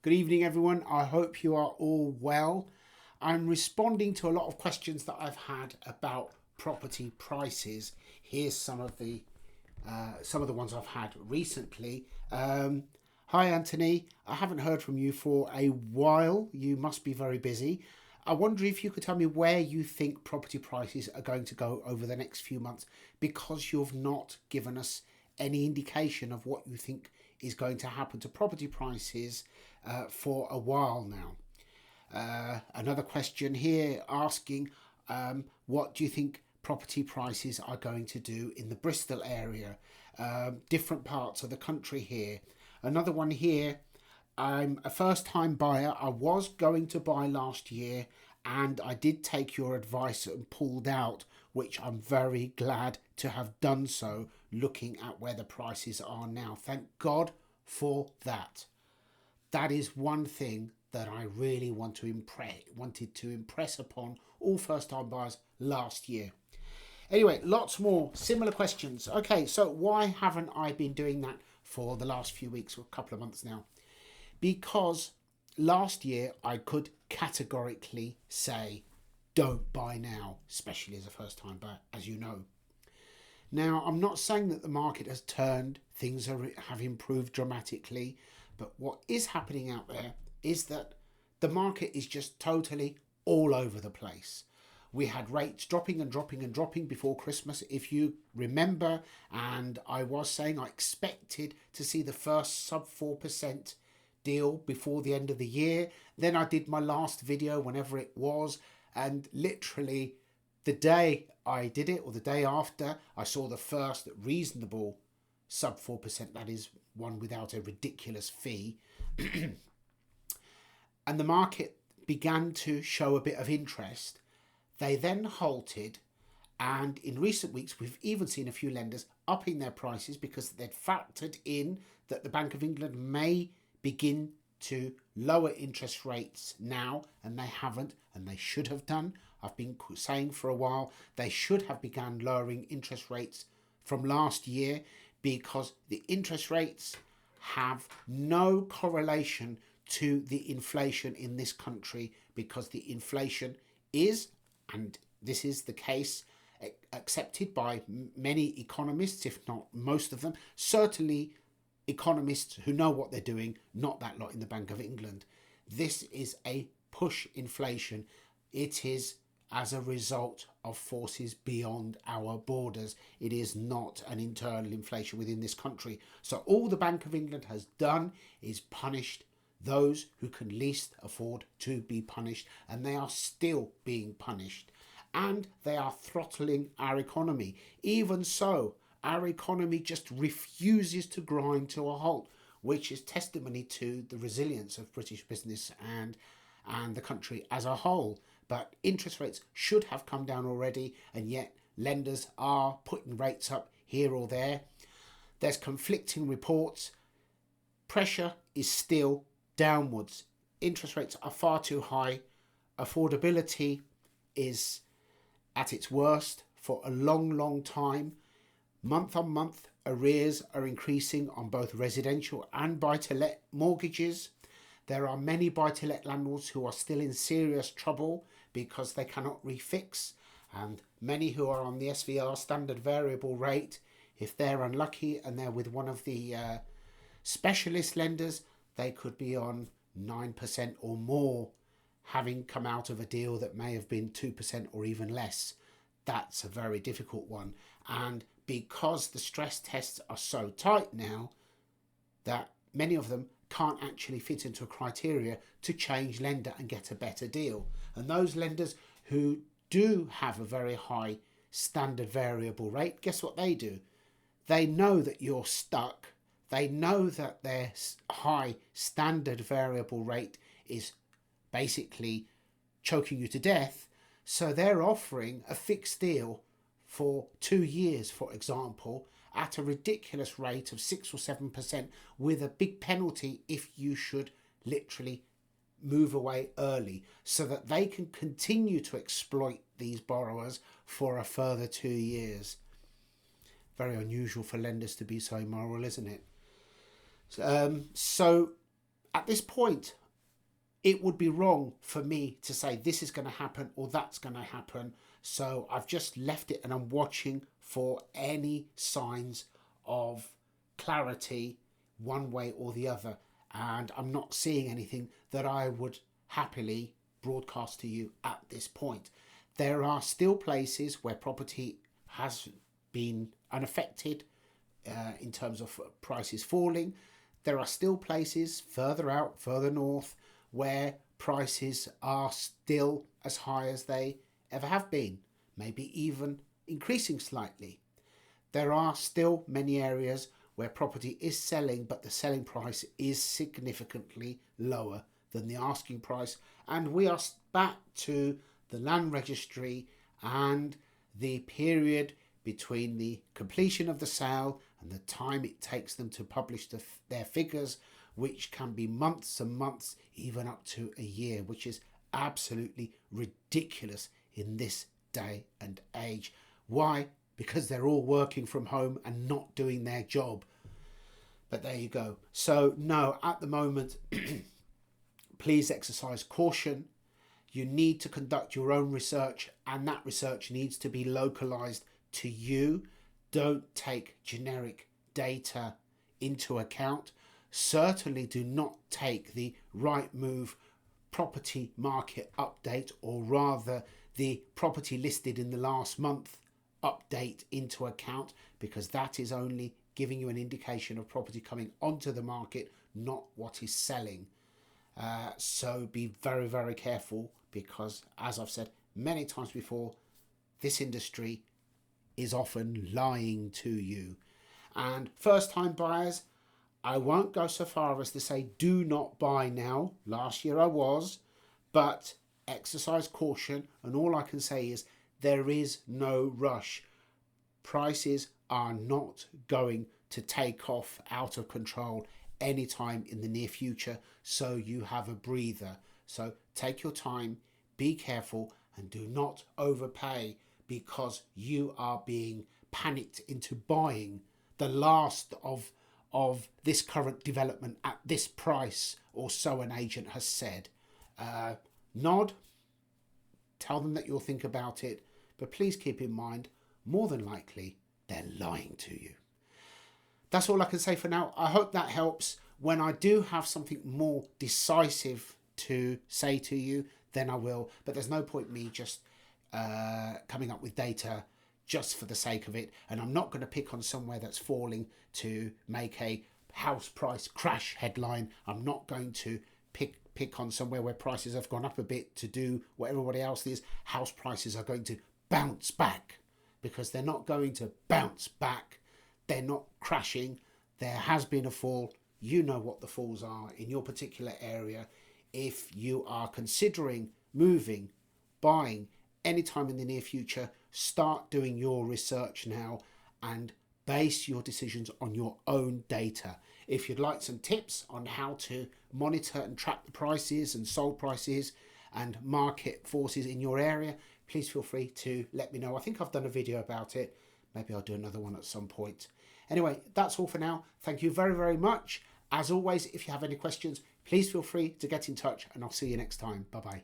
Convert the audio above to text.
Good evening, everyone. I hope you are all well. I'm responding to a lot of questions that I've had about property prices. Here's some of the ones I've had recently. Hi, Anthony. I haven't heard from you for a while. You must be very busy. I wonder if you could tell me where you think property prices are going to go over the next few months, because you've not given us any indication of what you think is going to happen to property prices for a while now. Another question here asking, what do you think property prices are going to do in the Bristol area? Different parts of the country here. Another one here, I'm a first time buyer. I was going to buy last year and I did take your advice and pulled out, which I'm very glad to have done so, looking at where the prices are now. Thank God for that. That is one thing that I really wanted to impress upon all first time buyers last year. Anyway, lots more similar questions. Okay, so why haven't I been doing that for the last few weeks or a couple of months now? Because last year I could categorically say, don't buy now, especially as a first time buyer, as you know. Now, I'm not saying that the market has turned, things have improved dramatically, but what is happening out there is that the market is just totally all over the place. We had rates dropping and dropping and dropping before Christmas, if you remember, and I was saying I expected to see the first sub 4% deal before the end of the year. Then I did my last video, whenever it was, and literally the day I did it, or the day after, I saw the first reasonable sub 4%, that is one without a ridiculous fee. And the market began to show a bit of interest. They then halted, and in recent weeks we've even seen a few lenders upping their prices because they'd factored in that the Bank of England may begin to lower interest rates now, and they haven't, and they should have done. I've been saying for a while they should have begun lowering interest rates from last year, because the interest rates have no correlation to the inflation in this country, because the inflation is, and this is the case, accepted by many economists, if not most of them, certainly economists who know what they're doing, not that lot in the Bank of England. This is a push inflation. It is as a result of forces beyond our borders. It is not an internal inflation within this country. So all the Bank of England has done is punished those who can least afford to be punished, and they are still being punished, and they are throttling our economy. Even so, our economy just refuses to grind to a halt, which is testimony to the resilience of British business and the country as a whole. But interest rates should have come down already, and yet lenders are putting rates up here or there. There's conflicting reports. Pressure is still downwards. Interest rates are far too high. Affordability is at its worst for a long time. Month on month, arrears are increasing on both residential and buy-to-let mortgages. There are many buy-to-let landlords who are still in serious trouble because they cannot refix, and many who are on the SVR, standard variable rate, if they're unlucky and they're with one of the specialist lenders, they could be on 9% or more, having come out of a deal that may have been 2% or even less. That's a very difficult one. And because the stress tests are so tight now, that many of them can't actually fit into a criteria to change lender and get a better deal. And those lenders who do have a very high standard variable rate, guess what they do? They know that you're stuck. They know that their high standard variable rate is basically choking you to death. So they're offering a fixed deal for 2 years, for example, at a ridiculous rate of 6 or 7%, with a big penalty if you should literally move away early, so that they can continue to exploit these borrowers for a further 2 years. Very unusual for lenders to be so immoral, isn't it? So at this point, it would be wrong for me to say this is going to happen or that's going to happen. So I've just left it and I'm watching for any signs of clarity one way or the other. And I'm not seeing anything that I would happily broadcast to you at this point. There are still places where property has been unaffected in terms of prices falling. There are still places further out, further north, where prices are still as high as they ever have been, maybe even increasing slightly. There are still many areas where property is selling, but the selling price is significantly lower than the asking price, and we are back to the land registry and the period between the completion of the sale and the time it takes them to publish their figures, which can be months and months, even up to a year, which is absolutely ridiculous in this day and age. Why? Because they're all working from home and not doing their job. But there you go. So no, at the moment, please exercise caution. You need to conduct your own research, and that research needs to be localized to you. Don't take generic data into account. Certainly do not take the Rightmove property market update, or rather the property listed in the last month update, into account, because that is only giving you an indication of property coming onto the market, not what is selling. So be very, very careful, because as I've said many times before, this industry is often lying to you. And first time buyers, I won't go so far as to say do not buy now. Last year I was, but exercise caution, and all I can say is there is no rush. Prices are not going to take off out of control anytime in the near future, so you have a breather. So take your time, be careful, and do not overpay because you are being panicked into buying the last of this current development at this price, or so an agent has said. Nod, tell them that you'll think about it, but please keep in mind, more than likely, they're lying to you. That's all I can say for now. I hope that helps. When I do have something more decisive to say to you, then I will. But there's no point me just coming up with data just for the sake of it. And I'm not going to pick on somewhere that's falling to make a house price crash headline. I'm not going to pick on somewhere where prices have gone up a bit to do what everybody else is. House prices are going to bounce back, because they're not going to bounce back. They're not crashing. There has been a fall. You know what the falls are in your particular area. If you are considering moving, buying anytime in the near future, start doing your research now and base your decisions on your own data. If you'd like some tips on how to monitor and track the prices and sold prices and market forces in your area, please feel free to let me know. I think I've done a video about it. Maybe I'll do another one at some point. Anyway, that's all for now. Thank you very, very much. As always, if you have any questions, please feel free to get in touch, and I'll see you next time. Bye-bye.